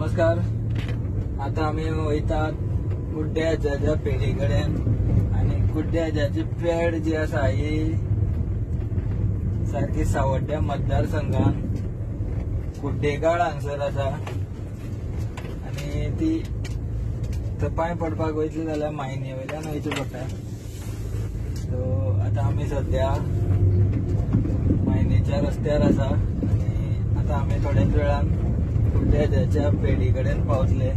नमस्कार। आता आम्ही वयतात कुड्ड्याच्या पेढी कडेन आणि कुड्ड्याची पेड जी आसा ही सारखी सावड्ड्या मतदारसंघान कुड्डेगाळ हांगसर आसा आणि ती पांय पडपाक वयतली जाल्यार मायनी वयल्यान वयचें पडटा। सो आता आमी सध्या मायनीच्या रस्त्यार आसा आणि आता आमी थोड्याच वेळान कुड्ड्याच्या पेढी कडेन पावतले।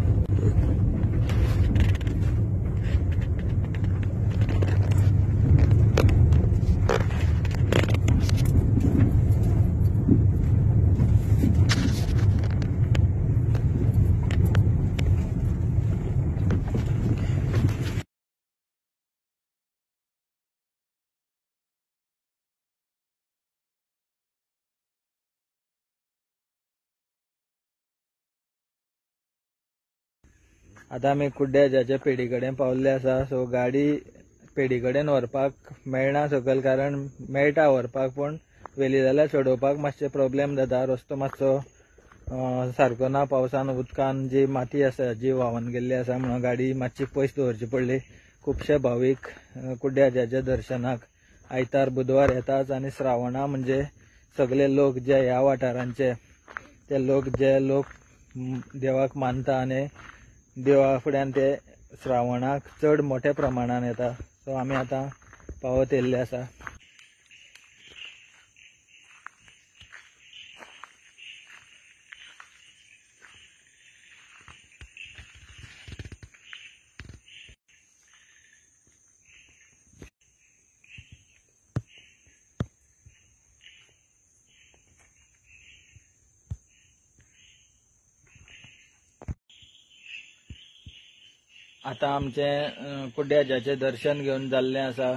आता आमी कुड्ड्याच्या पेढी कडेन पावल्ले आसा। सो गाडी पेढी कडेन व्हरपाक मेळना सकयल, कारण मेळटा व्हरपाक पण वेली जाल्यार चडोवपाक मातशें प्रॉब्लेम जाता। रस्तो मातसो सारको ना, पावसान उदकान जी माती आसा जी व्हांवन गेल्ली आसा म्हणून गाडी मातशी पयस दवरची पडली। खुबशे भावीक कुड्ड्याच्या दर्शनाक आयतार बुधवार येतात आणि श्रावणा म्हणजे सगळे लोक जे ह्या वाठारांचे ते लोक देवाक मानता आणि देवा फुड्यान ते श्रावणाक चड मोठ्या प्रमाणान येता। सो आमी आता पावत येयल्ले आसा। आता आमचे कुड्ड्याचे दर्शन घेवन जाल्ले आसा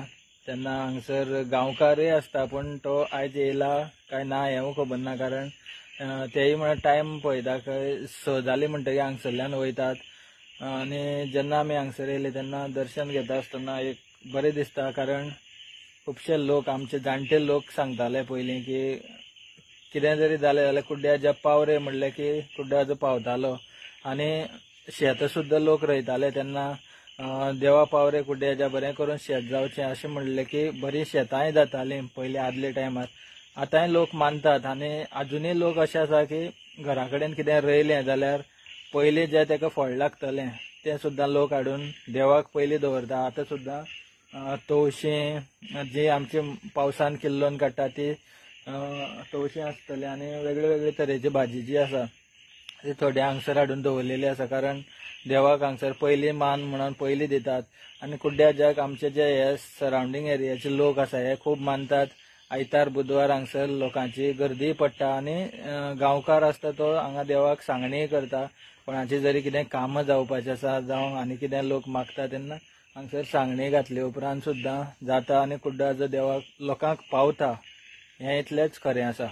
तेन्ना हांगसर गांवकारूय आसता, पण तो आयज येयला काय ना हें खबर ना, कारण तेय म्हळ्यार टायम पळयता खंय 6 जाली म्हणटकीर हांगसरल्यान वयतात। आनी जेन्ना आमी हांगसर येयले तेन्ना दर्शन घेता आसतना एक बरें दिसता, कारण खुबशे लोक आमचे जाणटे लोक सांगताले पयलीं की कितें जरी जालें जाल्यार कुड्ड्याच्या पावरे म्हणलें की कुड्ड्याचो पावतालो आनी शेत सुद्धा लोक रोयताले तेन्ना देवा पावरे कुड्ड्याच्या बरें करून शेत जावचें अशें म्हणलें की बरीं शेतांय जातालीं पयलीं आदले टायमार। आतांय लोक मानतात आनी अजुनूय लोक अशें आसा की घरा कडेन कितें रोयलें जाल्यार पयलीं जें तेका फळ लागतलें तें सुद्दां लोक हाडून देवाक पयलीं दवरता। आतां सुद्दां तवशीं जी आमची पावसान किल्लोन काडटा ती तवशीं आसतली आनी वेगळे वेगळे तरेची भाजी जी आसा ती थोडे हांगसर हाडून दवरलेली आसा, कारण देवाक हांगसर पयलीं मान म्हणून पयलीं दितात। आनी कुड्ड्याच्याक आमचे जे हे सरावंडींग एरियाचे लोक आसा हे खूब मानतात। आयतार बुधवार हांगसर लोकांची गर्दी पडटा आनी गांवकार आसता तो हांगा देवाक सांगणी करता। कोणाची जरी कितें कामां जावपाचें आसा जावं आनी कितें लोक मागता तेन्ना हांगसर सांगणी घातले उपरांत सुद्दां जाता आनी कुड्डाचो देवाक लोकांक पावता। हें इतलेंच खरें आसा।